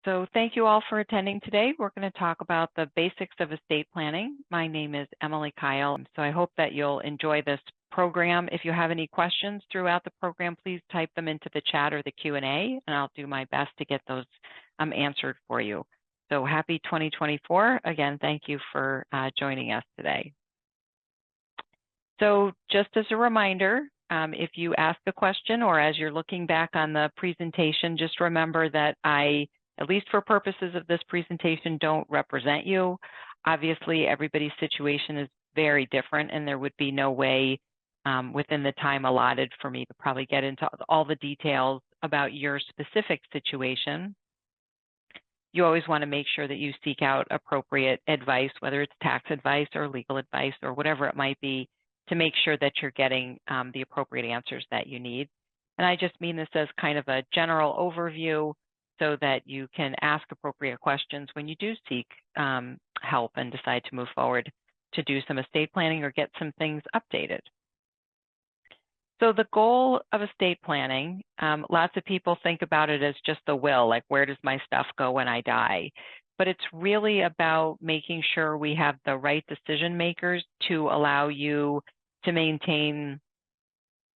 So thank you all for attending today. We're going to talk about the basics of estate planning. My name is Emily Kile, so I hope that you'll enjoy this program. If you have any questions throughout the program, please type them into the chat or the Q&A, and I'll do my best to get those answered for you. So happy 2024. Again, thank you for joining us today. So just as a reminder, if you ask a question or as you're looking back on the presentation, just remember that at least for purposes of this presentation, don't represent you. Obviously, everybody's situation is very different, and there would be no way within the time allotted for me to probably get into all the details about your specific situation. You always want to make sure that you seek out appropriate advice, whether it's tax advice or legal advice or whatever it might be, to make sure that you're getting the appropriate answers that you need. And I just mean this as kind of a general overview so that you can ask appropriate questions when you do seek help and decide to move forward to do some estate planning or get some things updated. So the goal of estate planning, lots of people think about it as just the will, like where does my stuff go when I die? But it's really about making sure we have the right decision makers to allow you to maintain,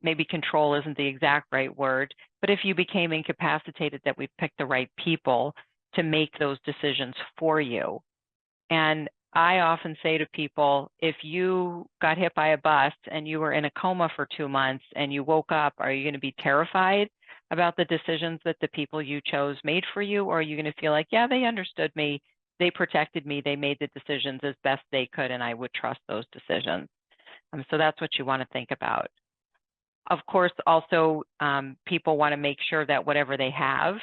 maybe control isn't the exact right word, but if you became incapacitated, that we've picked the right people to make those decisions for you. And I often say to people, if you got hit by a bus and you were in a coma for 2 months and you woke up, are you going to be terrified about the decisions that the people you chose made for you? Or are you going to feel like, yeah, they understood me, they protected me, they made the decisions as best they could, and I would trust those decisions? So that's what you want to think about. Of course, also, people want to make sure that whatever they have,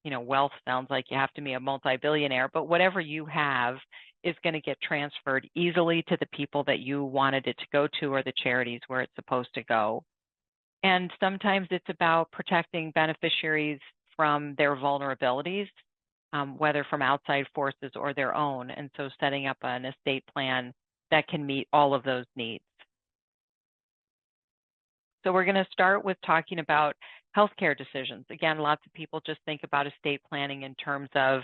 wealth sounds like you have to be a multi-billionaire, but whatever you have is going to get transferred easily to the people that you wanted it to go to or the charities where it's supposed to go. And sometimes it's about protecting beneficiaries from their vulnerabilities, whether from outside forces or their own. And so setting up an estate plan that can meet all of those needs. So we're going to start with talking about healthcare decisions. Again, lots of people just think about estate planning in terms of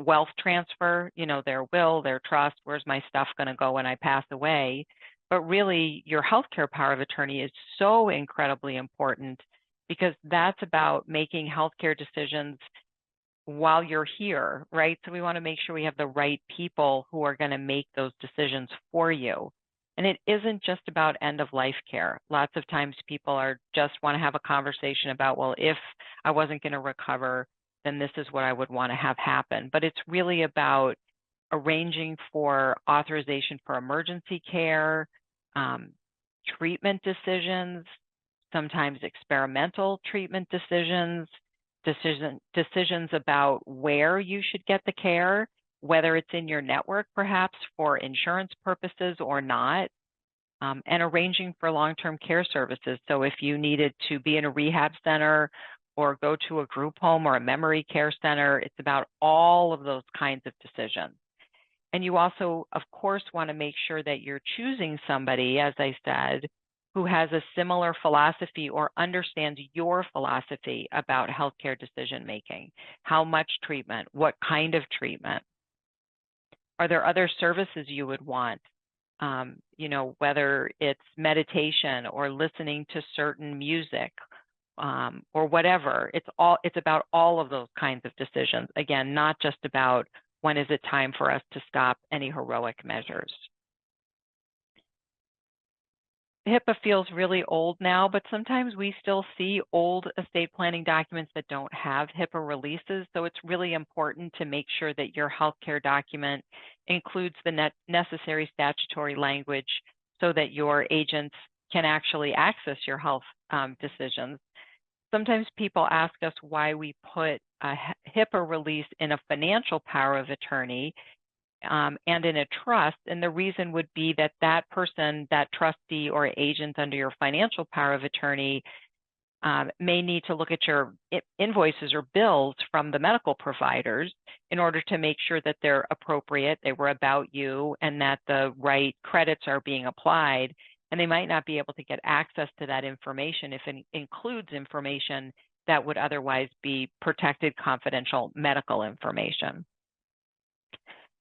wealth transfer, their will, their trust, where's my stuff going to go when I pass away? But really, your healthcare power of attorney is so incredibly important because that's about making healthcare decisions while you're here, right? So we want to make sure we have the right people who are going to make those decisions for you. And it isn't just about end-of-life care. Lots of times people just want to have a conversation about, well, if I wasn't going to recover, then this is what I would want to have happen. But it's really about arranging for authorization for emergency care, treatment decisions, sometimes experimental treatment decisions about where you should get the care, whether it's in your network perhaps for insurance purposes or not, and arranging for long-term care services. So if you needed to be in a rehab center or go to a group home or a memory care center, it's about all of those kinds of decisions. And you also, of course, want to make sure that you're choosing somebody, as I said, who has a similar philosophy or understands your philosophy about healthcare decision-making. How much treatment? What kind of treatment? Are there other services you would want? Whether it's meditation or listening to certain music or whatever. It's about all of those kinds of decisions. Again, not just about when is it time for us to stop any heroic measures. HIPAA feels really old now, but sometimes we still see old estate planning documents that don't have HIPAA releases. So it's really important to make sure that your healthcare document includes the necessary statutory language so that your agents can actually access your health decisions. Sometimes people ask us why we put a HIPAA release in a financial power of attorney and in a trust, and the reason would be that that person, that trustee or agent under your financial power of attorney may need to look at your invoices or bills from the medical providers in order to make sure that they're appropriate, they were about you, and that the right credits are being applied. And they might not be able to get access to that information if it includes information that would otherwise be protected confidential medical information.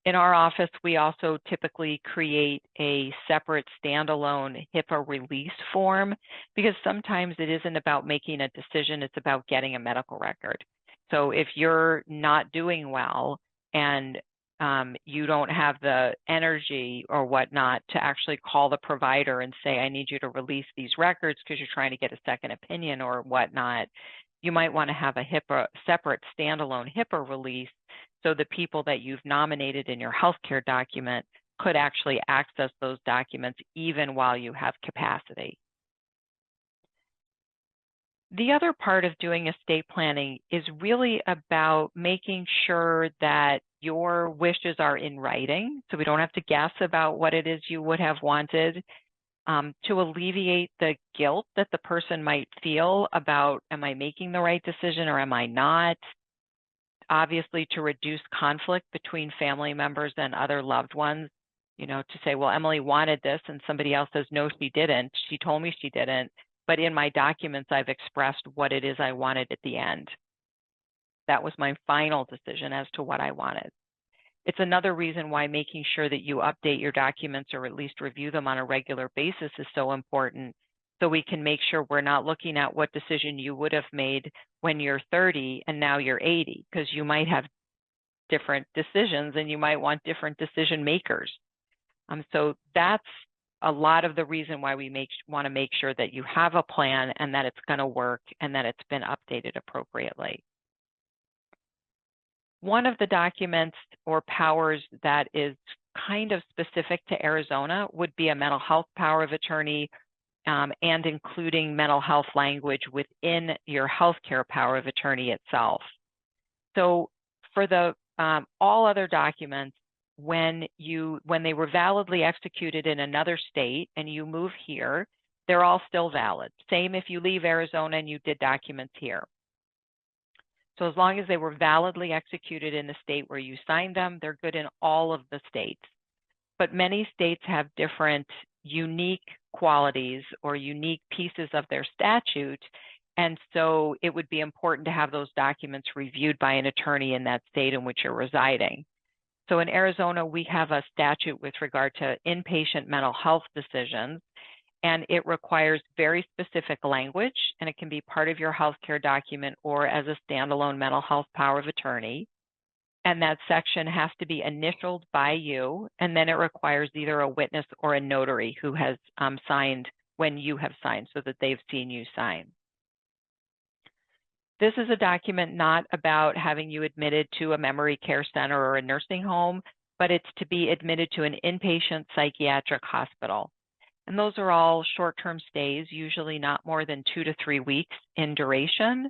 In our office, we also typically create a separate standalone HIPAA release form because sometimes it isn't about making a decision, it's about getting a medical record. So if you're not doing well and you don't have the energy or whatnot to actually call the provider and say, I need you to release these records because you're trying to get a second opinion or whatnot, you might want to have a separate standalone HIPAA release so the people that you've nominated in your healthcare document could actually access those documents even while you have capacity. The other part of doing estate planning is really about making sure that your wishes are in writing, so we don't have to guess about what it is you would have wanted, to alleviate the guilt that the person might feel about, am I making the right decision or am I not? Obviously, to reduce conflict between family members and other loved ones, to say, well, Emily wanted this and somebody else says, no, she didn't. She told me she didn't. But in my documents, I've expressed what it is I wanted at the end. That was my final decision as to what I wanted. It's another reason why making sure that you update your documents or at least review them on a regular basis is so important, so we can make sure we're not looking at what decision you would have made when you're 30 and now you're 80, because you might have different decisions and you might want different decision makers. So that's a lot of the reason why we want to make sure that you have a plan and that it's going to work and that it's been updated appropriately. One of the documents or powers that is kind of specific to Arizona would be a mental health power of attorney, and including mental health language within your healthcare power of attorney itself. So for the all other documents, when they were validly executed in another state and you move here, they're all still valid. Same if you leave Arizona and you did documents here. So as long as they were validly executed in the state where you signed them, they're good in all of the states. But many states have different unique qualities or unique pieces of their statute. And so it would be important to have those documents reviewed by an attorney in that state in which you're residing. So in Arizona, we have a statute with regard to inpatient mental health decisions, and it requires very specific language, and it can be part of your healthcare document or as a standalone mental health power of attorney. And that section has to be initialed by you, and then it requires either a witness or a notary who has signed when you have signed so that they've seen you sign. This is a document not about having you admitted to a memory care center or a nursing home, but it's to be admitted to an inpatient psychiatric hospital. And those are all short-term stays, usually not more than 2 to 3 weeks in duration.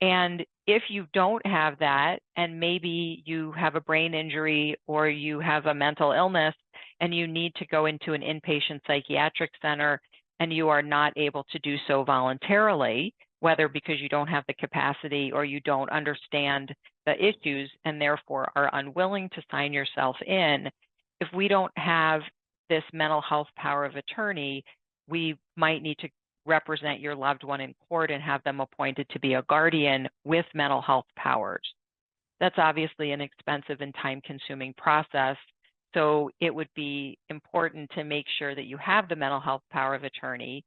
And if you don't have that, and maybe you have a brain injury or you have a mental illness and you need to go into an inpatient psychiatric center and you are not able to do so voluntarily, whether because you don't have the capacity or you don't understand the issues and therefore are unwilling to sign yourself in, if we don't have this mental health power of attorney, we might need to represent your loved one in court and have them appointed to be a guardian with mental health powers. That's obviously an expensive and time-consuming process, so it would be important to make sure that you have the mental health power of attorney.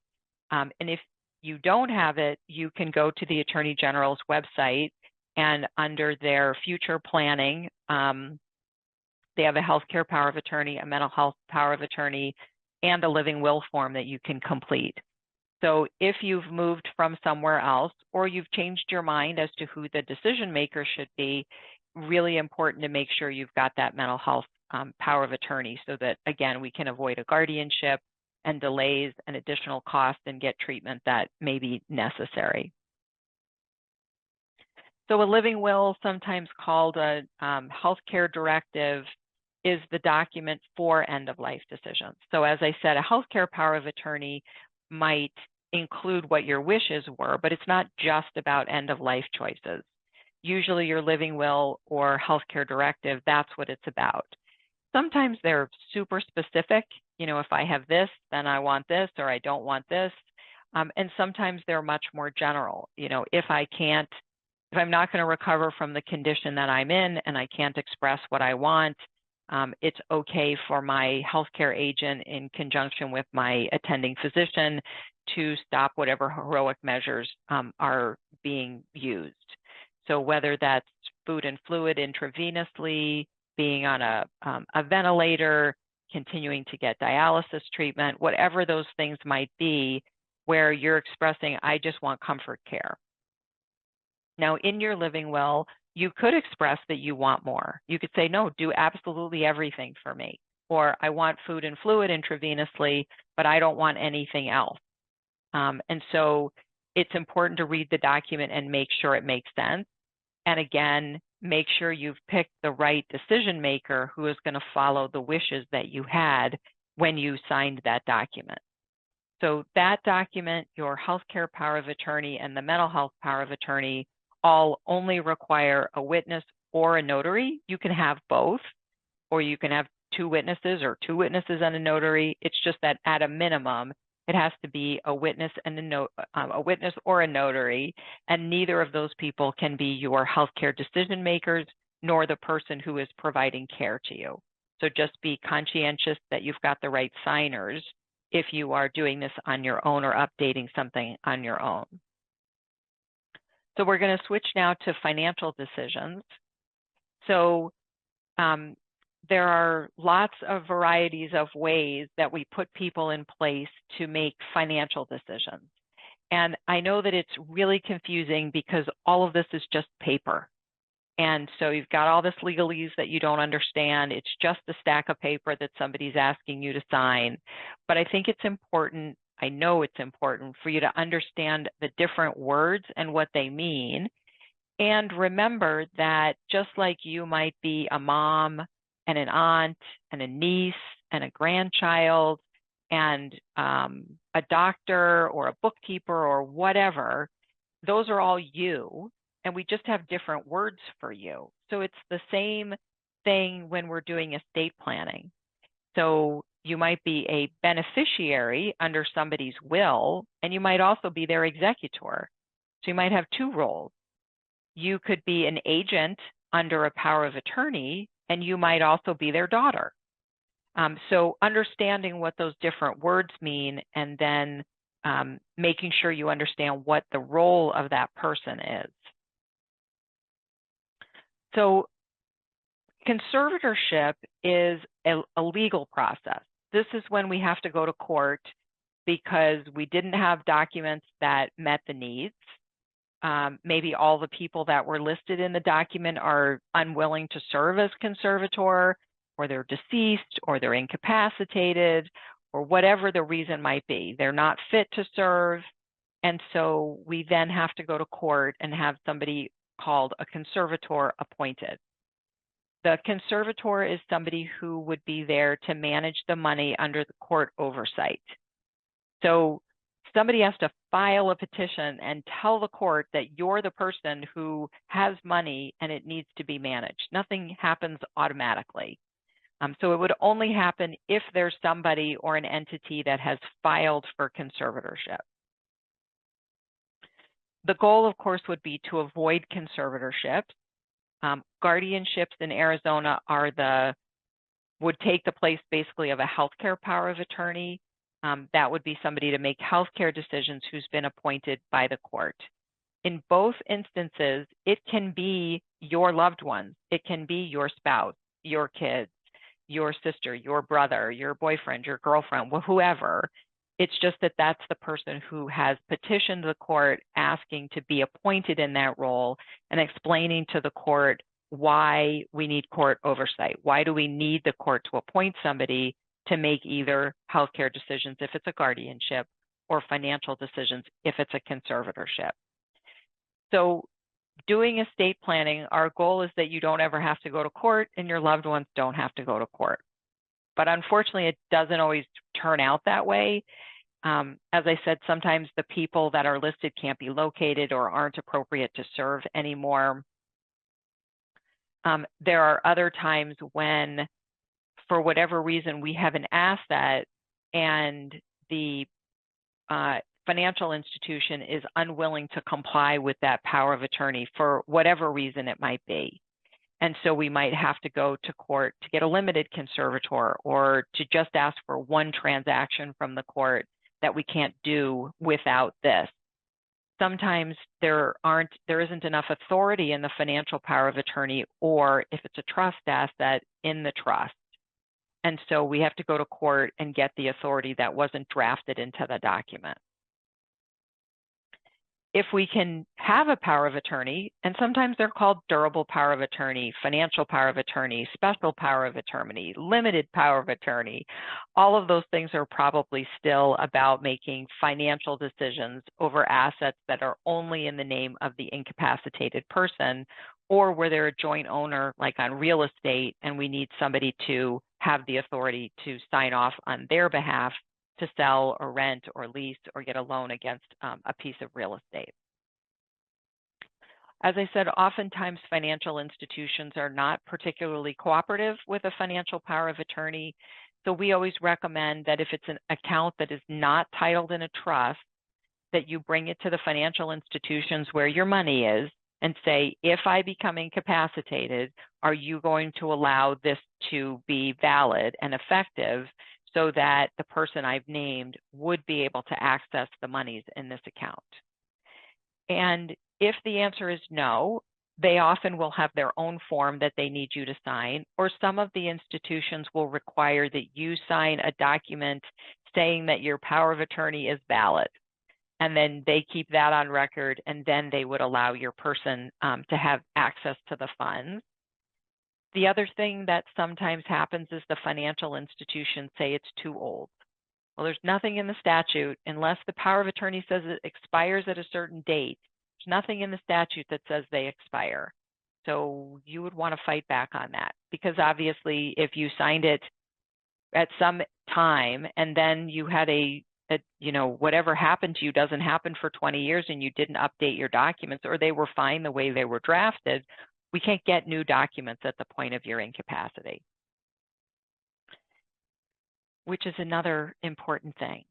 And if you don't have it, you can go to the Attorney General's website, and under their future planning, they have a healthcare power of attorney, a mental health power of attorney, and a living will form that you can complete. So if you've moved from somewhere else or you've changed your mind as to who the decision maker should be, really important to make sure you've got that mental health power of attorney so that, again, we can avoid a guardianship and delays and additional costs and get treatment that may be necessary. So a living will, sometimes called a healthcare directive, is the document for end-of-life decisions. So as I said, a healthcare power of attorney might include what your wishes were, but it's not just about end-of-life choices. Usually your living will or healthcare directive, that's what it's about. Sometimes they're super specific. If I have this, then I want this, or I don't want this. And sometimes they're much more general. You know, if I'm not going to recover from the condition that I'm in and I can't express what I want, it's okay for my healthcare agent in conjunction with my attending physician to stop whatever heroic measures are being used. So whether that's food and fluid intravenously, being on a ventilator, continuing to get dialysis treatment, whatever those things might be, where you're expressing, I just want comfort care. Now, in your living will, you could express that you want more. You could say, no, do absolutely everything for me. Or I want food and fluid intravenously, but I don't want anything else. And so it's important to read the document and make sure it makes sense. And again, make sure you've picked the right decision maker who is going to follow the wishes that you had when you signed that document. So that document, your healthcare power of attorney and the mental health power of attorney all only require a witness or a notary. You can have both, or you can have two witnesses or two witnesses and a notary. It's just that at a minimum, it has to be a witness and a witness or a notary, and neither of those people can be your healthcare decision makers nor the person who is providing care to you. So just be conscientious that you've got the right signers if you are doing this on your own or updating something on your own. So we're going to switch now to financial decisions. So there are lots of varieties of ways that we put people in place to make financial decisions. And I know that it's really confusing because all of this is just paper. And so you've got all this legalese that you don't understand. It's just a stack of paper that somebody's asking you to sign. But I think it's important, I know it's important for you to understand the different words and what they mean. And remember that just like you might be a mom and an aunt and a niece and a grandchild and a doctor or a bookkeeper or whatever, those are all you. And we just have different words for you. So it's the same thing when we're doing estate planning. So you might be a beneficiary under somebody's will, and you might also be their executor. So you might have two roles. You could be an agent under a power of attorney, and you might also be their daughter. So understanding what those different words mean, and then making sure you understand what the role of that person is. So conservatorship is a legal process. This is when we have to go to court because we didn't have documents that met the needs. Maybe all the people that were listed in the document are unwilling to serve as conservator, or they're deceased, or they're incapacitated, or whatever the reason might be. They're not fit to serve. And so we then have to go to court and have somebody called a conservator appointed. The conservator is somebody who would be there to manage the money under the court oversight. So somebody has to file a petition and tell the court that you're the person who has money and it needs to be managed. Nothing happens automatically. So it would only happen if there's somebody or an entity that has filed for conservatorship. The goal, of course, would be to avoid conservatorship. Guardianships in Arizona would take the place basically of a healthcare power of attorney. That would be somebody to make healthcare decisions who's been appointed by the court. In both instances, it can be your loved ones. It can be your spouse, your kids, your sister, your brother, your boyfriend, your girlfriend, whoever. It's just that that's the person who has petitioned the court asking to be appointed in that role and explaining to the court why we need court oversight. Why do we need the court to appoint somebody to make either healthcare decisions if it's a guardianship or financial decisions if it's a conservatorship? So doing estate planning, our goal is that you don't ever have to go to court and your loved ones don't have to go to court. But unfortunately, it doesn't always turn out that way. As I said, sometimes the people that are listed can't be located or aren't appropriate to serve anymore. There are other times when, for whatever reason, we have an asset and the financial institution is unwilling to comply with that power of attorney for whatever reason it might be. And so we might have to go to court to get a limited conservator, or to just ask for one transaction from the court that we can't do without this. Sometimes there isn't enough authority in the financial power of attorney, or if it's a trust asset, in the trust. And so we have to go to court and get the authority that wasn't drafted into the document. If we can have a power of attorney, and sometimes they're called durable power of attorney, financial power of attorney, special power of attorney, limited power of attorney, all of those things are probably still about making financial decisions over assets that are only in the name of the incapacitated person, or where they're a joint owner, like on real estate, and we need somebody to have the authority to sign off on their behalf to sell or rent or lease or get a loan against a piece of real estate. As I said, oftentimes financial institutions are not particularly cooperative with a financial power of attorney. So we always recommend that if it's an account that is not titled in a trust, that you bring it to the financial institutions where your money is and say, if I become incapacitated, are you going to allow this to be valid and effective, so that the person I've named would be able to access the monies in this account? And if the answer is no, they often will have their own form that they need you to sign, or some of the institutions will require that you sign a document saying that your power of attorney is valid. And then they keep that on record, and then they would allow your person to have access to the funds. The other thing that sometimes happens is the financial institutions say it's too old. Well, there's nothing in the statute, unless the power of attorney says it expires at a certain date. There's nothing in the statute that says they expire. So you would want to fight back on that, because obviously if you signed it at some time and then you had whatever happened to you doesn't happen for 20 years and you didn't update your documents, or they were fine the way they were drafted, we can't get new documents at the point of your incapacity, which is another important thing.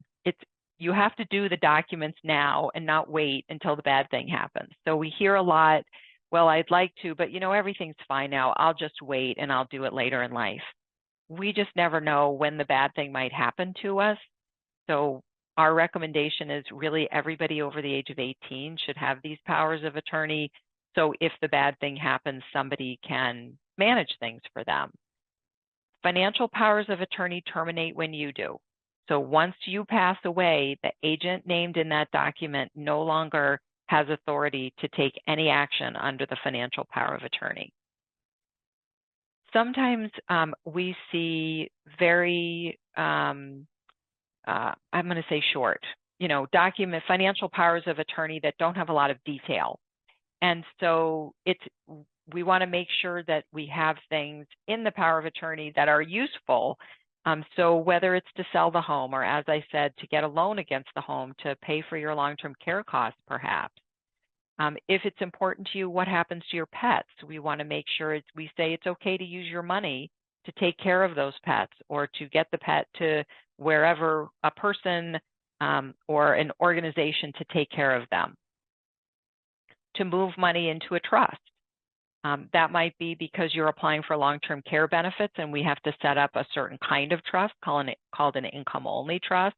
You have to do the documents now and not wait until the bad thing happens. So we hear a lot, well, I'd like to, but everything's fine now. I'll just wait and I'll do it later in life. We just never know when the bad thing might happen to us. So our recommendation is really everybody over the age of 18 should have these powers of attorney. So if the bad thing happens, somebody can manage things for them. Financial powers of attorney terminate when you do. So once you pass away, the agent named in that document no longer has authority to take any action under the financial power of attorney. Sometimes we see very, I'm going to say short, financial powers of attorney that don't have a lot of detail. And so we want to make sure that we have things in the power of attorney that are useful. So whether it's to sell the home, or as I said, to get a loan against the home to pay for your long-term care costs, perhaps. If it's important to you, what happens to your pets? We want to make sure we say it's okay to use your money to take care of those pets, or to get the pet to wherever a person or an organization to take care of them. To move money into a trust. That might be because you're applying for long-term care benefits and we have to set up a certain kind of trust called an income-only trust.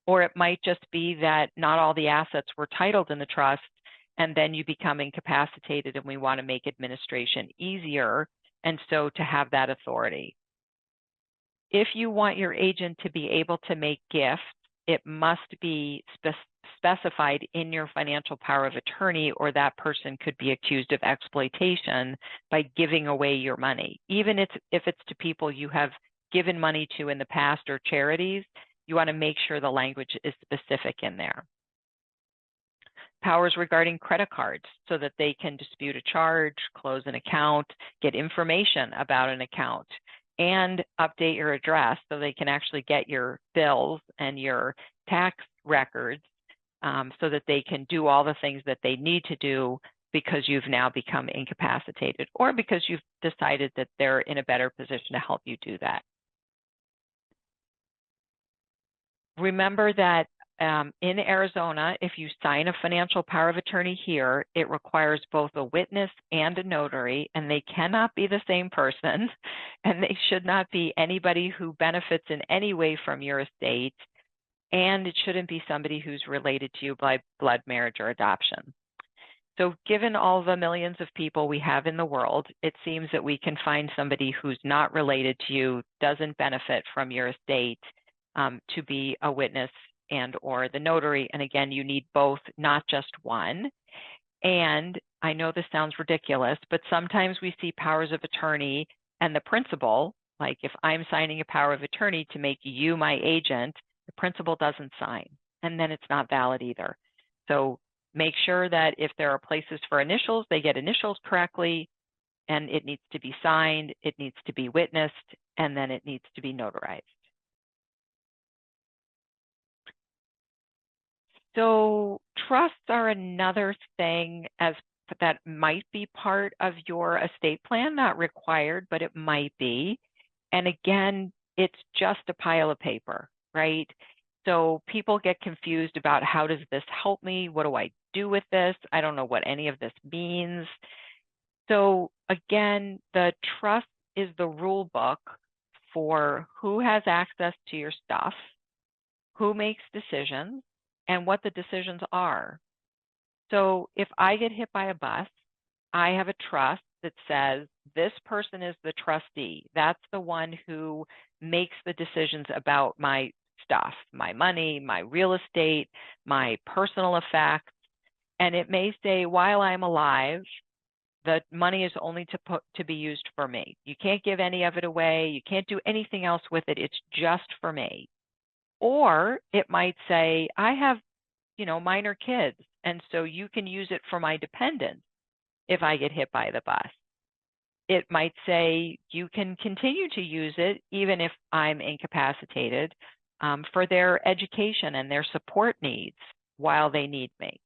Or it might just be that not all the assets were titled in the trust, and then you become incapacitated and we want to make administration easier, and so to have that authority. If you want your agent to be able to make gifts, it must be specified in your financial power of attorney, or that person could be accused of exploitation by giving away your money. Even if it's to people you have given money to in the past, or charities, you want to make sure the language is specific in there. Powers regarding credit cards, so that they can dispute a charge, close an account, get information about an account, and update your address so they can actually get your bills and your tax records, so that they can do all the things that they need to do because you've now become incapacitated, or because you've decided that they're in a better position to help you do that. Remember that in Arizona, if you sign a financial power of attorney here, it requires both a witness and a notary, and they cannot be the same person, and they should not be anybody who benefits in any way from your estate, and it shouldn't be somebody who's related to you by blood, marriage, or adoption. So given all the millions of people we have in the world, it seems that we can find somebody who's not related to you, doesn't benefit from your estate, to be a witness and or the notary. And again, you need both, not just one. And I know this sounds ridiculous, but sometimes we see powers of attorney and the principal, like if I'm signing a power of attorney to make you my agent, the principal doesn't sign, and then it's not valid either. So make sure that if there are places for initials, they get initials correctly, and it needs to be signed, it needs to be witnessed, and then it needs to be notarized. So trusts are another thing that might be part of your estate plan, not required, but it might be. And again, it's just a pile of paper, right? So people get confused about, how does this help me? What do I do with this? I don't know what any of this means. So again, the trust is the rule book for who has access to your stuff, who makes decisions, and what the decisions are. So if I get hit by a bus, I have a trust that says this person is the trustee. That's the one who makes the decisions about my stuff, my money, my real estate, my personal effects. And it may say, while I'm alive, the money is only to be used for me. You can't give any of it away. You can't do anything else with it. It's just for me. Or it might say, I have, minor kids, and so you can use it for my dependents if I get hit by the bus. It might say you can continue to use it even if I'm incapacitated, for their education and their support needs while they need me.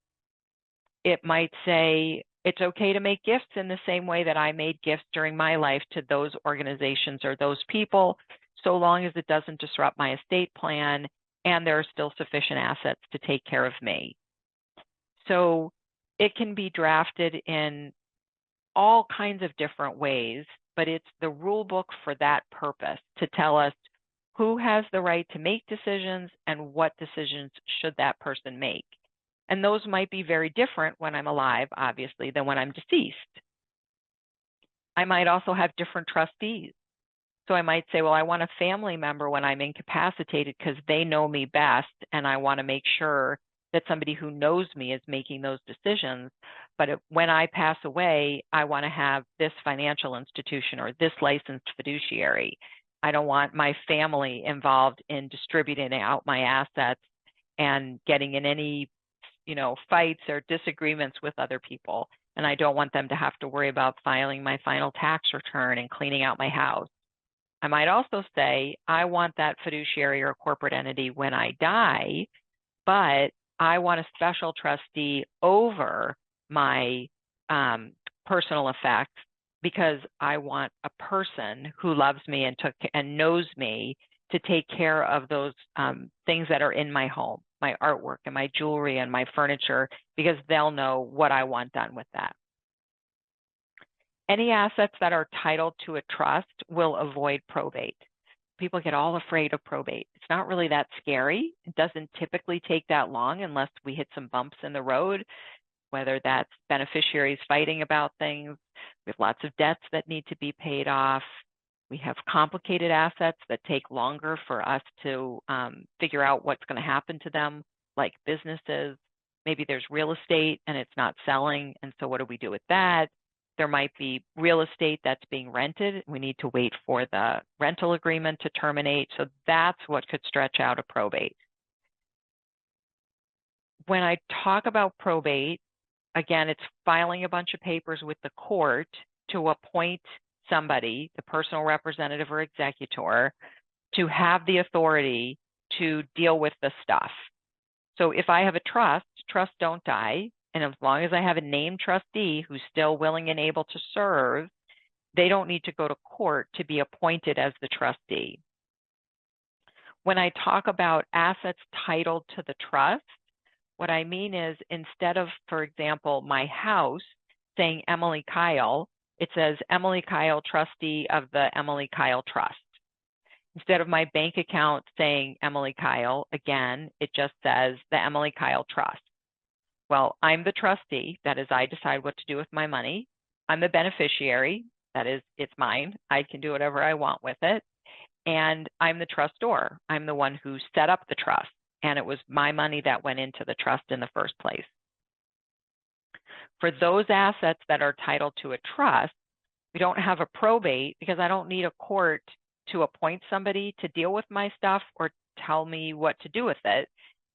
It might say it's okay to make gifts in the same way that I made gifts during my life to those organizations or those people, so long as it doesn't disrupt my estate plan and there are still sufficient assets to take care of me. So it can be drafted in all kinds of different ways, but it's the rule book for that purpose, to tell us who has the right to make decisions and what decisions should that person make. And those might be very different when I'm alive, obviously, than when I'm deceased. I might also have different trustees. So I might say, well, I want a family member when I'm incapacitated because they know me best, and I want to make sure that somebody who knows me is making those decisions. But when I pass away, I want to have this financial institution or this licensed fiduciary. I don't want my family involved in distributing out my assets and getting in any, fights or disagreements with other people. And I don't want them to have to worry about filing my final tax return and cleaning out my house. I might also say, I want that fiduciary or corporate entity when I die, but I want a special trustee over my personal effects, because I want a person who loves me and knows me to take care of those things that are in my home, my artwork and my jewelry and my furniture, because they'll know what I want done with that. Any assets that are titled to a trust will avoid probate. People get all afraid of probate. It's not really that scary. It doesn't typically take that long unless we hit some bumps in the road, whether that's beneficiaries fighting about things. We have lots of debts that need to be paid off. We have complicated assets that take longer for us to figure out what's going to happen to them, like businesses. Maybe there's real estate and it's not selling, and so what do we do with that? There might be real estate that's being rented. We need to wait for the rental agreement to terminate. So that's what could stretch out a probate. When I talk about probate, again, it's filing a bunch of papers with the court to appoint somebody, the personal representative or executor, to have the authority to deal with the stuff. So if I have a trust, trusts don't die. And as long as I have a named trustee who's still willing and able to serve, they don't need to go to court to be appointed as the trustee. When I talk about assets titled to the trust, what I mean is instead of, for example, my house saying Emily Kile, it says Emily Kile, trustee of the Emily Kile Trust. Instead of my bank account saying Emily Kile, again, it just says the Emily Kile Trust. Well, I'm the trustee, that is, I decide what to do with my money. I'm the beneficiary, that is, it's mine. I can do whatever I want with it. And I'm the trustor. I'm the one who set up the trust, and it was my money that went into the trust in the first place. For those assets that are titled to a trust, we don't have a probate because I don't need a court to appoint somebody to deal with my stuff or tell me what to do with it,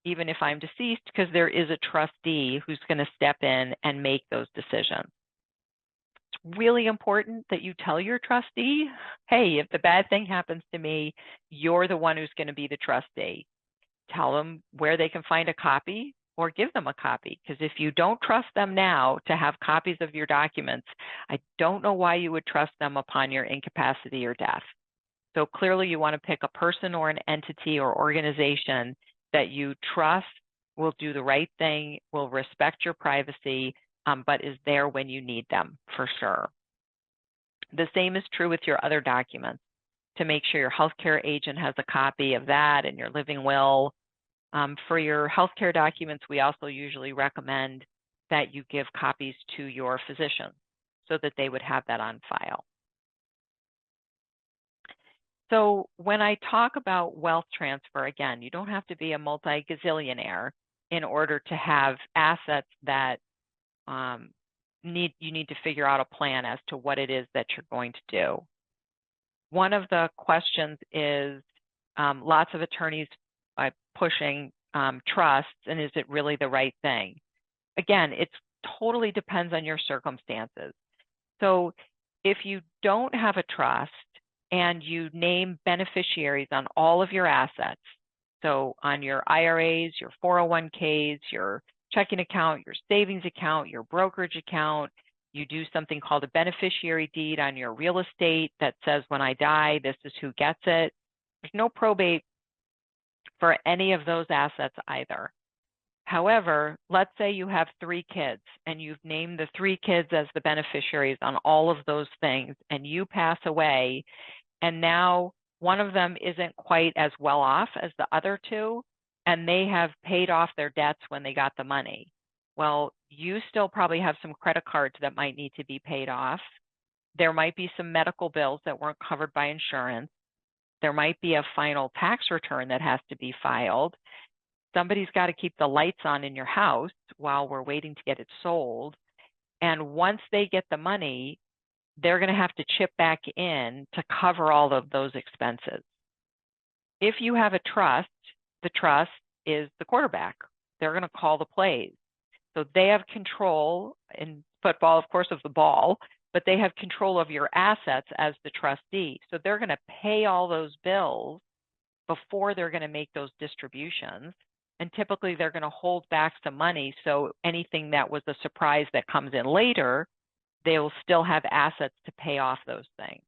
even if I'm deceased, because there is a trustee who's going to step in and make those decisions. It's really important that you tell your trustee, hey, if the bad thing happens to me, you're the one who's going to be the trustee. Tell them where they can find a copy or give them a copy, because if you don't trust them now to have copies of your documents, I don't know why you would trust them upon your incapacity or death. So clearly you want to pick a person or an entity or organization that you trust will do the right thing, will respect your privacy, but is there when you need them for sure. The same is true with your other documents. To make sure your healthcare agent has a copy of that and your living will. For your healthcare documents, we also usually recommend that you give copies to your physician so that they would have that on file. So when I talk about wealth transfer, again, you don't have to be a multi-gazillionaire in order to have assets that you need to figure out a plan as to what it is that you're going to do. One of the questions is lots of attorneys pushing trusts, and is it really the right thing? Again, it totally depends on your circumstances. So if you don't have a trust and you name beneficiaries on all of your assets, so on your IRAs, your 401ks, your checking account, your savings account, your brokerage account, you do something called a beneficiary deed on your real estate that says when I die, this is who gets it. There's no probate for any of those assets either. However, let's say you have 3 kids and you've named the 3 kids as the beneficiaries on all of those things, and you pass away, and now one of them isn't quite as well off as the other 2, and they have paid off their debts when they got the money. Well, you still probably have some credit cards that might need to be paid off. There might be some medical bills that weren't covered by insurance. There might be a final tax return that has to be filed. Somebody's got to keep the lights on in your house while we're waiting to get it sold. And once they get the money, they're going to have to chip back in to cover all of those expenses. If you have a trust, the trust is the quarterback. They're going to call the plays. So they have control in football, of course, of the ball, but they have control of your assets as the trustee. So they're going to pay all those bills before they're going to make those distributions. And typically they're going to hold back some money. So anything that was a surprise that comes in later, they will still have assets to pay off those things.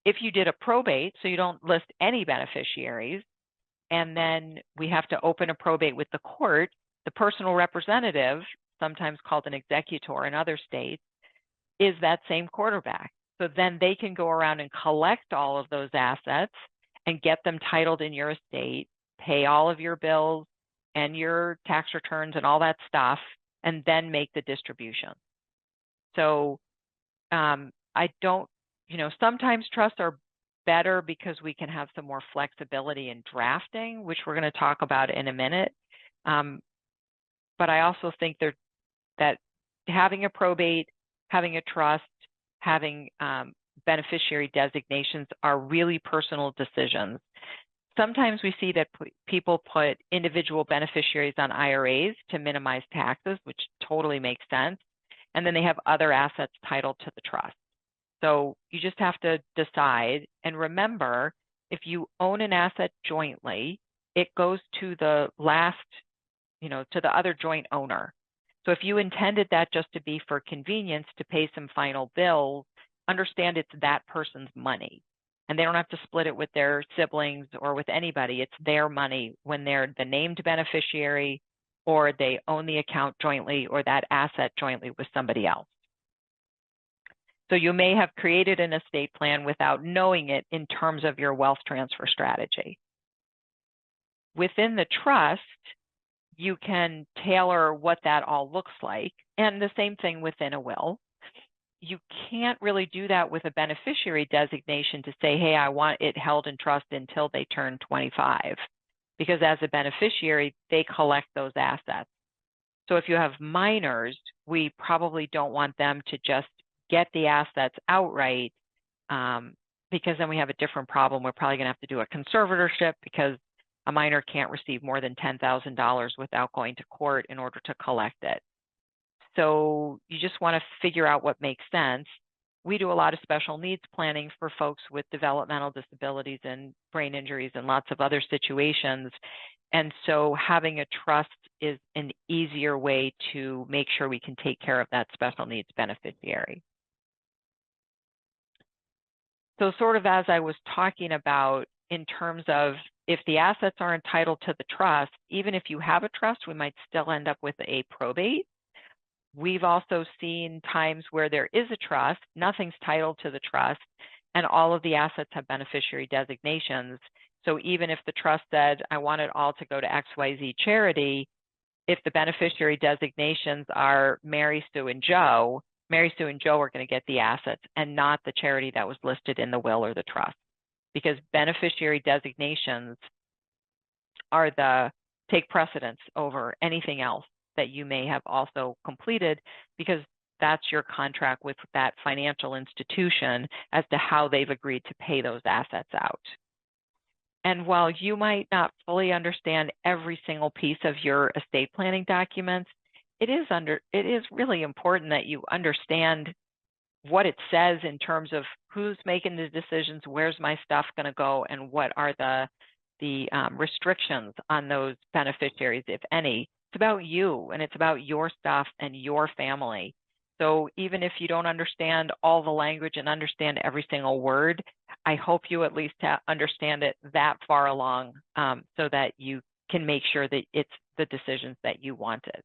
If you did a probate, so you don't list any beneficiaries, and then we have to open a probate with the court, the personal representative, sometimes called an executor in other states, is that same quarterback. So then they can go around and collect all of those assets and get them titled in your estate, pay all of your bills and your tax returns and all that stuff, and then make the distribution. So I don't, sometimes trusts are better because we can have some more flexibility in drafting, which we're going to talk about in a minute. But I also think that having a probate, having a trust, having beneficiary designations are really personal decisions. Sometimes we see that people put individual beneficiaries on IRAs to minimize taxes, which totally makes sense. And then they have other assets titled to the trust. So you just have to decide. And remember, if you own an asset jointly, it goes to the last, to the other joint owner. So if you intended that just to be for convenience to pay some final bills, understand it's that person's money. and they don't have to split it with their siblings or with anybody. It's their money when they're the named beneficiary, or they own the account jointly or that asset jointly with somebody else. So you may have created an estate plan without knowing it in terms of your wealth transfer strategy. Within the trust, you can tailor what that all looks like, and the same thing within a will. You can't really do that with a beneficiary designation to say, hey, I want it held in trust until they turn 25, because as a beneficiary, they collect those assets. So if you have minors, we probably don't want them to just get the assets outright, because then we have a different problem. We're probably going to have to do a conservatorship because a minor can't receive more than $10,000 without going to court in order to collect it. So you just want to figure out what makes sense. We do a lot of special needs planning for folks with developmental disabilities and brain injuries and lots of other situations. And so having a trust is an easier way to make sure we can take care of that special needs beneficiary. So sort of as I was talking about in terms of if the assets are entitled to the trust, even if you have a trust, we might still end up with a probate. We've also seen times where there is a trust, nothing's titled to the trust, and all of the assets have beneficiary designations. So even if the trust said, I want it all to go to XYZ charity, if the beneficiary designations are Mary, Sue, and Joe, Mary, Sue, and Joe are going to get the assets and not the charity that was listed in the will or the trust, because beneficiary designations are take precedence over anything else that you may have also completed, because that's your contract with that financial institution as to how they've agreed to pay those assets out. And while you might not fully understand every single piece of your estate planning documents, it is really important that you understand what it says in terms of who's making the decisions, where's my stuff going to go, and what are the restrictions on those beneficiaries, if any. It's about you, and it's about your stuff and your family. So even if you don't understand all the language and understand every single word, I hope you at least understand it that far along, so that you can make sure that it's the decisions that you wanted.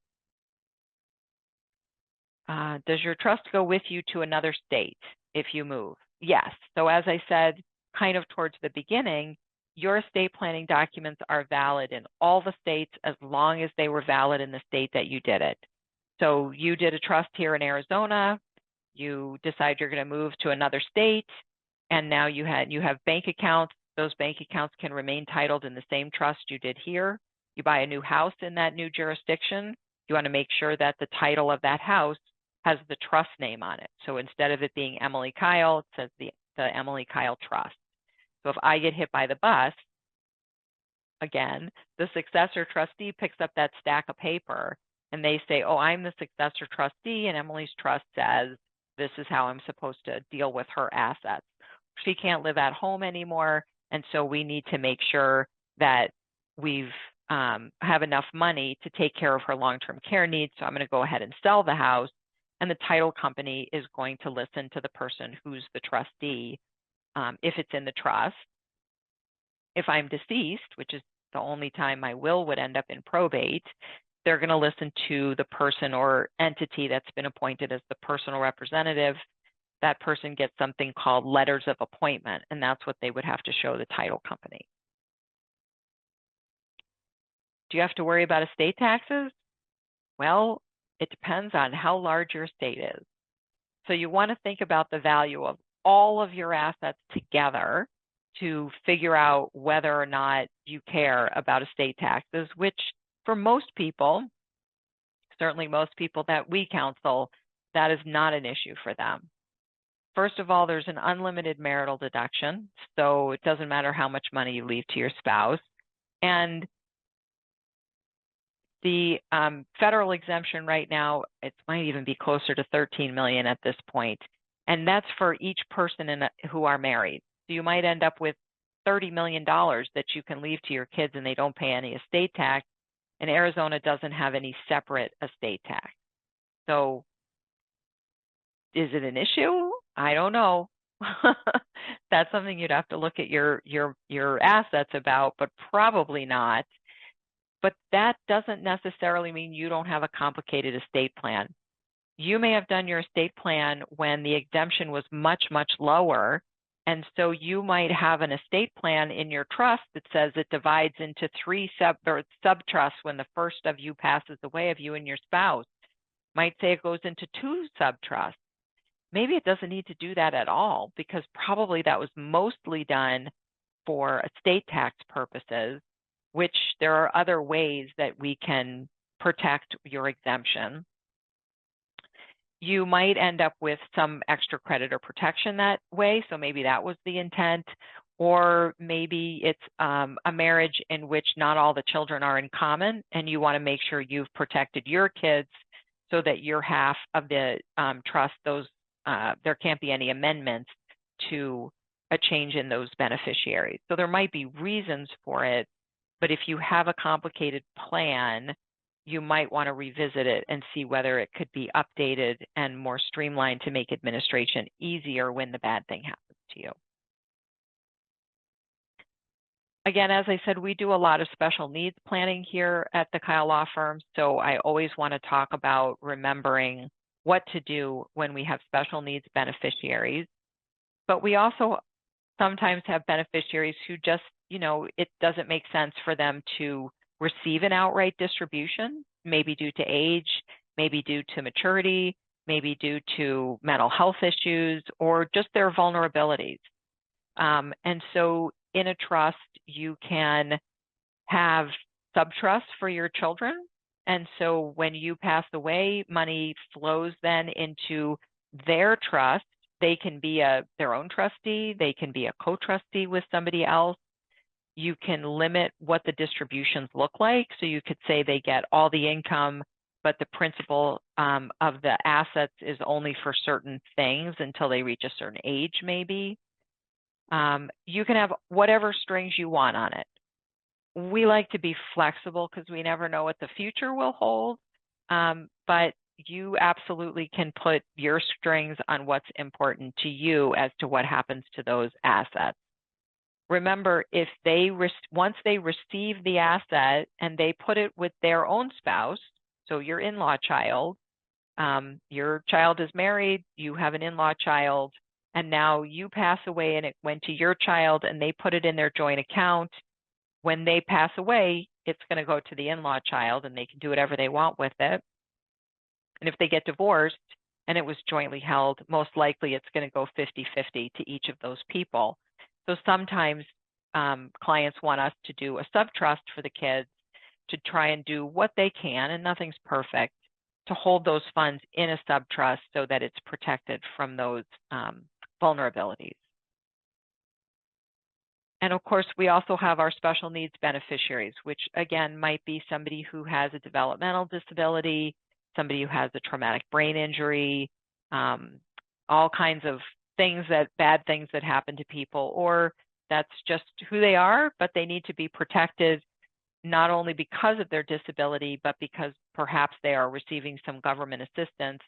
Does your trust go with you to another state if you move? Yes. So as I said, kind of towards the beginning, your estate planning documents are valid in all the states as long as they were valid in the state that you did it. So you did a trust here in Arizona, you decide you're going to move to another state, and now you have bank accounts. Those bank accounts can remain titled in the same trust you did here. You buy a new house in that new jurisdiction. You want to make sure that the title of that house has the trust name on it. So instead of it being Emily Kile, it says the Emily Kile Trust. So if I get hit by the bus, again, the successor trustee picks up that stack of paper and they say, oh, I'm the successor trustee, and Emily's trust says this is how I'm supposed to deal with her assets. She can't live at home anymore, and so we need to make sure that we've have enough money to take care of her long-term care needs. So I'm going to go ahead and sell the house, and the title company is going to listen to the person who's the trustee if it's in the trust. If I'm deceased, which is the only time my will would end up in probate, they're going to listen to the person or entity that's been appointed as the personal representative. That person gets something called letters of appointment, and that's what they would have to show the title company. Do you have to worry about estate taxes? Well, it depends on how large your estate is. So you want to think about the value of all of your assets together to figure out whether or not you care about estate taxes, which for most people, certainly most people that we counsel, that is not an issue for them. First of all, there's an unlimited marital deduction, so it doesn't matter how much money you leave to your spouse. And the federal exemption right now, it might even be closer to $13 million at this point. And that's for each person who are married. So you might end up with $30 million that you can leave to your kids and they don't pay any estate tax. And Arizona doesn't have any separate estate tax. So is it an issue? I don't know. That's something you'd have to look at your assets about, but probably not. But that doesn't necessarily mean you don't have a complicated estate plan. You may have done your estate plan when the exemption was much, much lower. And so you might have an estate plan in your trust that says it divides into three sub-trusts when the first of you passes away, of you and your spouse. Might say it goes into two sub-trusts. Maybe it doesn't need to do that at all, because probably that was mostly done for estate tax purposes, which there are other ways that we can protect your exemption. You might end up with some extra credit or protection that way, so maybe that was the intent. Or maybe it's a marriage in which not all the children are in common, and you want to make sure you've protected your kids so that your half of the trust, there can't be any amendments to a change in those beneficiaries. So there might be reasons for it, but if you have a complicated plan, you might want to revisit it and see whether it could be updated and more streamlined to make administration easier when the bad thing happens to you. Again, as I said, we do a lot of special needs planning here at the Kile Law Firm, so I always want to talk about remembering what to do when we have special needs beneficiaries. But we also sometimes have beneficiaries who just, it doesn't make sense for them to receive an outright distribution, maybe due to age, maybe due to maturity, maybe due to mental health issues, or just their vulnerabilities. And so in a trust, you can have sub-trusts for your children. And so when you pass away, money flows then into their trust. They can be their own trustee. They can be a co-trustee with somebody else. You can limit what the distributions look like. So you could say they get all the income, but the principal of the assets is only for certain things until they reach a certain age, maybe. You can have whatever strings you want on it. We like to be flexible because we never know what the future will hold, but you absolutely can put your strings on what's important to you as to what happens to those assets. Remember, if once they receive the asset and they put it with their own spouse, so your in-law child, your child is married, you have an in-law child, and now you pass away and it went to your child and they put it in their joint account. When they pass away, it's going to go to the in-law child and they can do whatever they want with it. And if they get divorced and it was jointly held, most likely it's going to go 50-50 to each of those people. So sometimes clients want us to do a sub-trust for the kids to try and do what they can, and nothing's perfect, to hold those funds in a sub-trust so that it's protected from those vulnerabilities. And of course, we also have our special needs beneficiaries, which again might be somebody who has a developmental disability, somebody who has a traumatic brain injury, all kinds of things, bad things that happen to people, or that's just who they are, but they need to be protected not only because of their disability, but because perhaps they are receiving some government assistance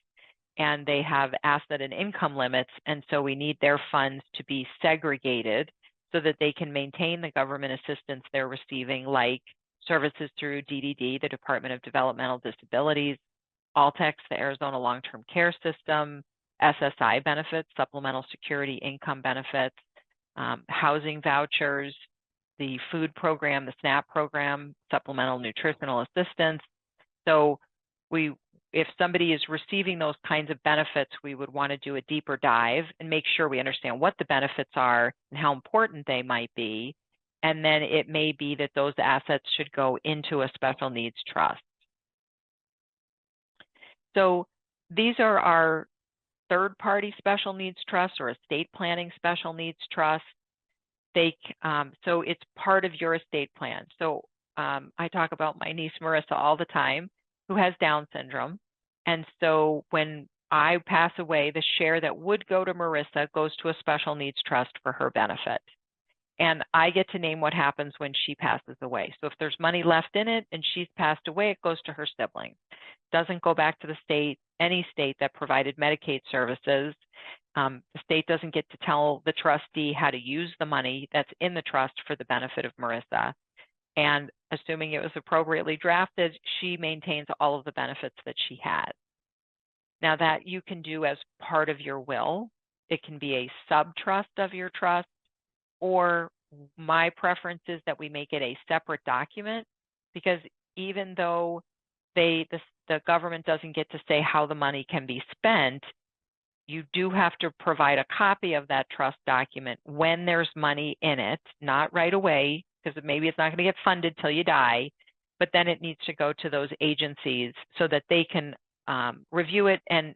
and they have asset and income limits. And so we need their funds to be segregated so that they can maintain the government assistance they're receiving, like services through DDD, the Department of Developmental Disabilities, ALTEX, the Arizona Long-Term Care System, SSI benefits, Supplemental Security Income benefits, housing vouchers, the food program, the SNAP program, supplemental nutritional assistance. So if somebody is receiving those kinds of benefits, we would want to do a deeper dive and make sure we understand what the benefits are and how important they might be. And then it may be that those assets should go into a special needs trust. So these are our third-party special needs trusts or estate planning special needs trusts. So it's part of your estate plan. So I talk about my niece Marissa all the time, who has Down syndrome. And so when I pass away, the share that would go to Marissa goes to a special needs trust for her benefit. And I get to name what happens when she passes away. So if there's money left in it and she's passed away, it goes to her siblings. doesn't go back to the state, any state that provided Medicaid services. The state doesn't get to tell the trustee how to use the money that's in the trust for the benefit of Marissa. And assuming it was appropriately drafted, she maintains all of the benefits that she had. Now, that you can do as part of your will. It can be a sub-trust of your trust, or my preference is that we make it a separate document, because even though the government doesn't get to say how the money can be spent, you do have to provide a copy of that trust document when there's money in it, not right away, because maybe it's not going to get funded till you die, but then it needs to go to those agencies so that they can review it and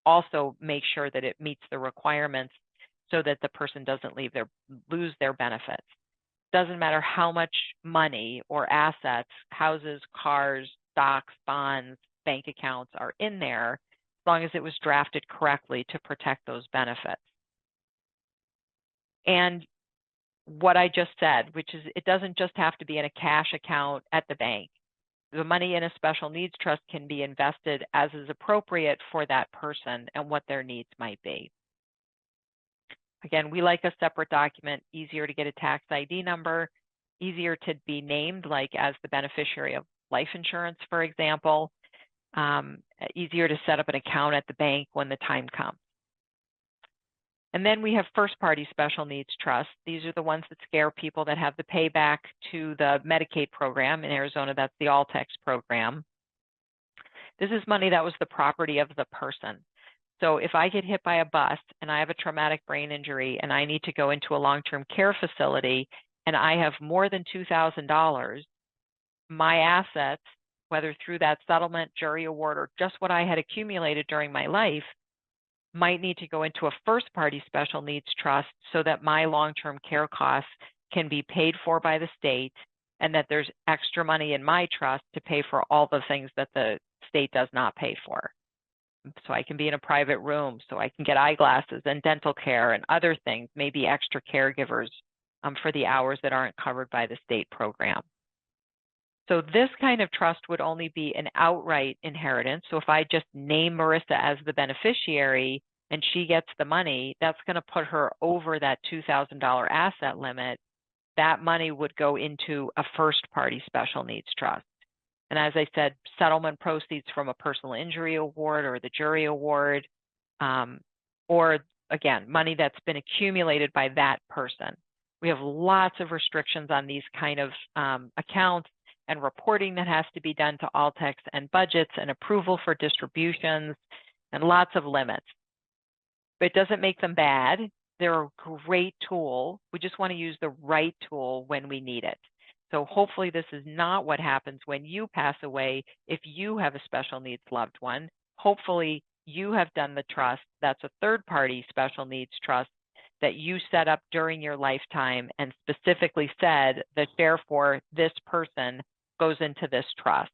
also make sure that it meets the requirements so that the person doesn't lose their benefits. Doesn't matter how much money or assets, houses, cars, stocks, bonds, bank accounts are in there, as long as it was drafted correctly to protect those benefits. And what I just said, which is it doesn't just have to be in a cash account at the bank. The money in a special needs trust can be invested as is appropriate for that person and what their needs might be. Again, we like a separate document, easier to get a tax ID number, easier to be named, like as the beneficiary of life insurance, for example, easier to set up an account at the bank when the time comes. And then we have first-party special needs trusts. These are the ones that scare people that have the payback to the Medicaid program. In Arizona, that's the All-Tex program. This is money that was the property of the person. So if I get hit by a bus and I have a traumatic brain injury and I need to go into a long-term care facility and I have more than $2,000, my assets, whether through that settlement, jury award, or just what I had accumulated during my life, might need to go into a first-party special needs trust so that my long-term care costs can be paid for by the state and that there's extra money in my trust to pay for all the things that the state does not pay for. So I can be in a private room, so I can get eyeglasses and dental care and other things, maybe extra caregivers for the hours that aren't covered by the state program. So this kind of trust would only be an outright inheritance. So if I just name Marissa as the beneficiary and she gets the money, that's going to put her over that $2,000 asset limit. That money would go into a first-party special needs trust. And as I said, settlement proceeds from a personal injury award or the jury award, or again, money that's been accumulated by that person. We have lots of restrictions on these kind of accounts, and reporting that has to be done to All-Tex and budgets and approval for distributions and lots of limits. But it doesn't make them bad. They're a great tool. We just want to use the right tool when we need it. So hopefully this is not what happens when you pass away if you have a special needs loved one. Hopefully you have done the trust. That's a third-party special needs trust that you set up during your lifetime and specifically said the share for this person goes into this trust.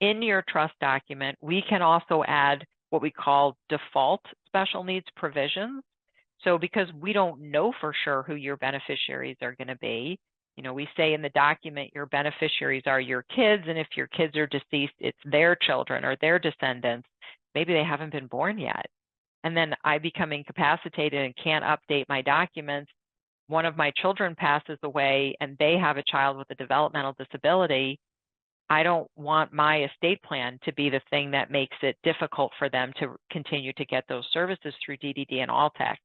In your trust document, we can also add what we call default special needs provisions. So because we don't know for sure who your beneficiaries are going to be, we say in the document your beneficiaries are your kids, and if your kids are deceased, it's their children or their descendants. Maybe they haven't been born yet. And then I become incapacitated and can't update my documents. One of my children passes away and they have a child with a developmental disability. I don't want my estate plan to be the thing that makes it difficult for them to continue to get those services through DDD and All-Tex.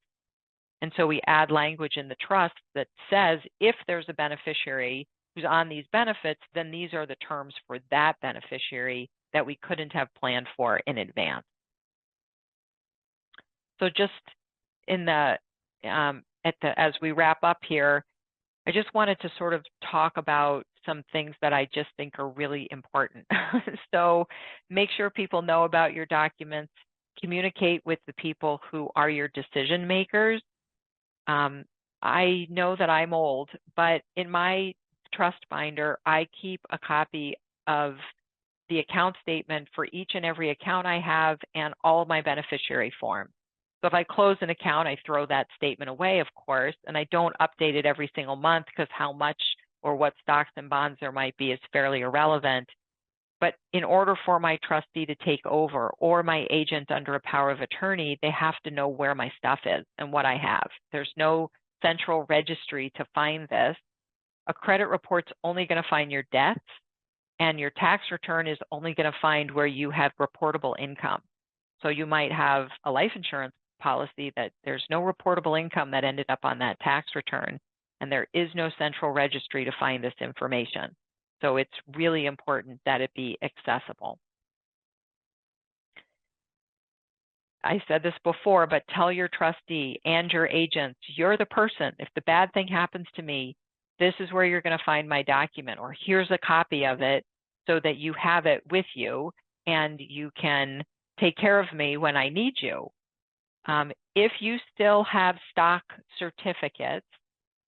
And so we add language in the trust that says if there's a beneficiary who's on these benefits, then these are the terms for that beneficiary that we couldn't have planned for in advance. So just in the as we wrap up here, I just wanted to sort of talk about some things that I just think are really important. So make sure people know about your documents, communicate with the people who are your decision makers. I know that I'm old, but in my trust binder, I keep a copy of the account statement for each and every account I have and all of my beneficiary forms. So if I close an account, I throw that statement away, of course, and I don't update it every single month because how much or what stocks and bonds there might be is fairly irrelevant. But in order for my trustee to take over or my agent under a power of attorney, they have to know where my stuff is and what I have. There's no central registry to find this. A credit report's only going to find your debts, and your tax return is only going to find where you have reportable income. So you might have a life insurance policy that there's no reportable income that ended up on that tax return, and there is no central registry to find this information. So it's really important that it be accessible. I said this before, but tell your trustee and your agents, you're the person. If the bad thing happens to me, this is where you're going to find my document, or here's a copy of it so that you have it with you and you can take care of me when I need you. If you still have stock certificates,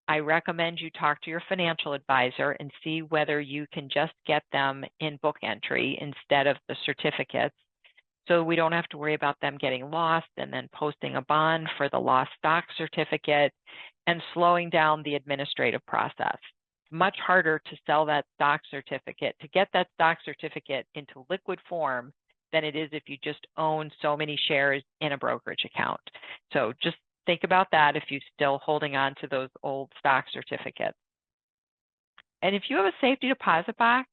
I recommend you talk to your financial advisor and see whether you can just get them in book entry instead of the certificates, so we don't have to worry about them getting lost and then posting a bond for the lost stock certificate and slowing down the administrative process. It's much harder to sell that stock certificate, to get that stock certificate into liquid form, than it is if you just own so many shares in a brokerage account. So just think about that if you're still holding on to those old stock certificates. And if you have a safety deposit box,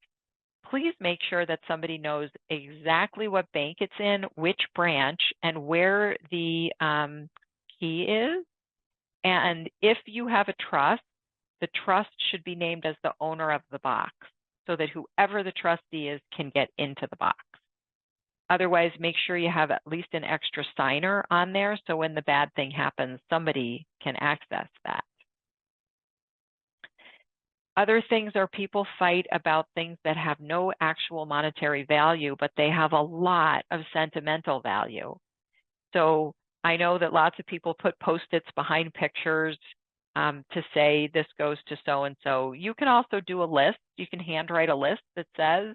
please make sure that somebody knows exactly what bank it's in, which branch, and where the key is. And if you have a trust, the trust should be named as the owner of the box so that whoever the trustee is can get into the box. Otherwise, make sure you have at least an extra signer on there so when the bad thing happens, somebody can access that. Other things are people fight about things that have no actual monetary value, but they have a lot of sentimental value. So I know that lots of people put Post-its behind pictures to say this goes to so-and-so. You can also do a list. You can handwrite a list that says,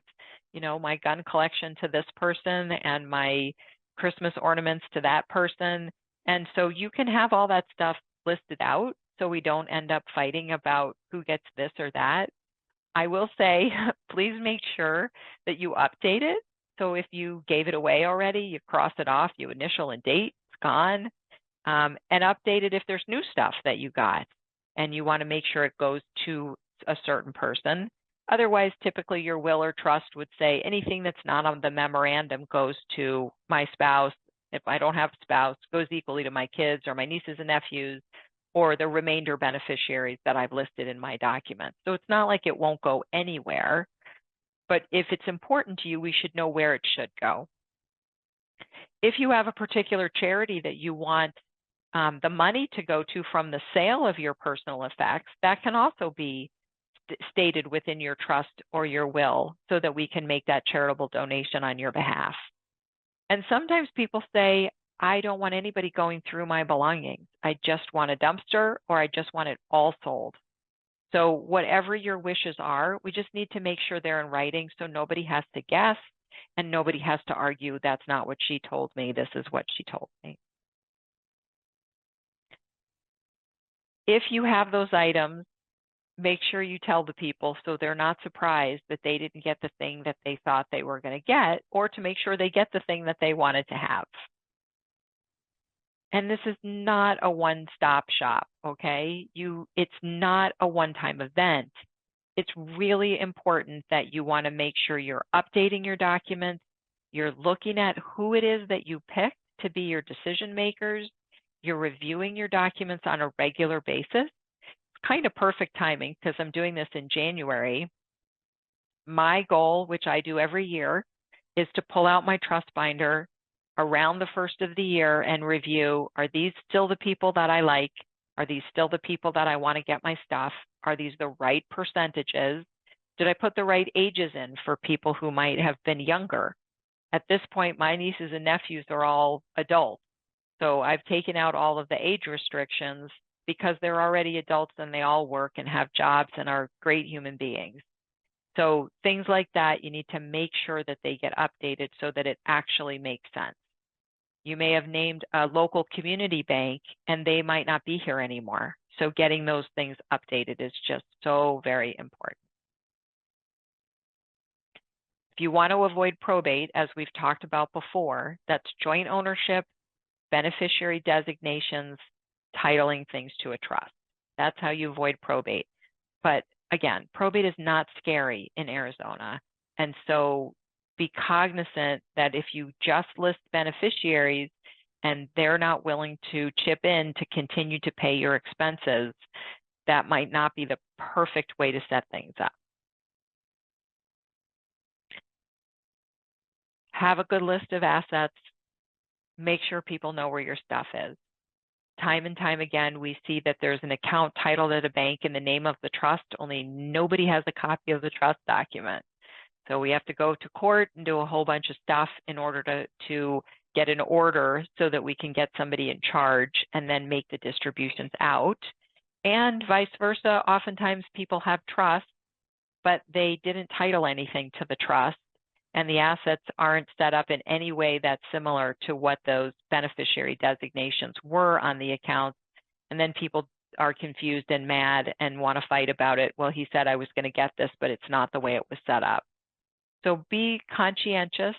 you know, my gun collection to this person and my Christmas ornaments to that person. And so you can have all that stuff listed out so we don't end up fighting about who gets this or that. I will say, please make sure that you update it. So if you gave it away already, you cross it off, you initial and date, it's gone. And update it if there's new stuff that you got and you want to make sure it goes to a certain person. Otherwise, typically your will or trust would say anything that's not on the memorandum goes to my spouse. If I don't have a spouse, goes equally to my kids or my nieces and nephews or the remainder beneficiaries that I've listed in my document. So it's not like it won't go anywhere, but if it's important to you, we should know where it should go. If you have a particular charity that you want the money to go to from the sale of your personal effects, that can also be stated within your trust or your will so that we can make that charitable donation on your behalf. And sometimes people say, I don't want anybody going through my belongings. I just want a dumpster or I just want it all sold. So whatever your wishes are, we just need to make sure they're in writing so nobody has to guess and nobody has to argue that's not what she told me, this is what she told me. If you have those items, make sure you tell the people so they're not surprised that they didn't get the thing that they thought they were going to get, or to make sure they get the thing that they wanted to have. And this is not a one-stop shop, okay? It's not a one-time event. It's really important that you want to make sure you're updating your documents, you're looking at who it is that you picked to be your decision makers, you're reviewing your documents on a regular basis. It's kind of perfect timing because I'm doing this in January. My goal, which I do every year, is to pull out my trust binder around the first of the year and review, are these still the people that I like? Are these still the people that I want to get my stuff? Are these the right percentages? Did I put the right ages in for people who might have been younger? At this point, my nieces and nephews are all adults. So I've taken out all of the age restrictions because they're already adults and they all work and have jobs and are great human beings. So things like that, you need to make sure that they get updated so that it actually makes sense. You may have named a local community bank and they might not be here anymore. So getting those things updated is just so very important. you want to avoid probate, as we've talked about before, that's joint ownership, beneficiary designations, titling things to a trust. That's how you avoid probate. But again, probate is not scary in Arizona. And so be cognizant that if you just list beneficiaries and they're not willing to chip in to continue to pay your expenses, that might not be the perfect way to set things up. Have a good list of assets. Make sure people know where your stuff is. Time and time again, we see that there's an account titled at a bank in the name of the trust, only nobody has a copy of the trust document. So we have to go to court and do a whole bunch of stuff in order to get an order so that we can get somebody in charge and then make the distributions out. And vice versa, oftentimes people have trusts, but they didn't title anything to the trust, and the assets aren't set up in any way that's similar to what those beneficiary designations were on the accounts. And then people are confused and mad and want to fight about it. Well, he said I was going to get this, but it's not the way it was set up. So be conscientious.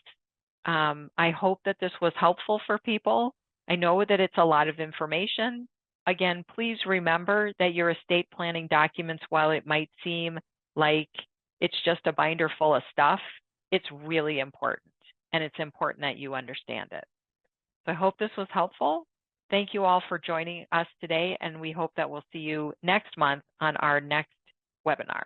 I hope that this was helpful for people. I know that it's a lot of information. Again, please remember that your estate planning documents, while it might seem like it's just a binder full of stuff, it's really important, and it's important that you understand it. So I hope this was helpful. Thank you all for joining us today, and we hope that we'll see you next month on our next webinar.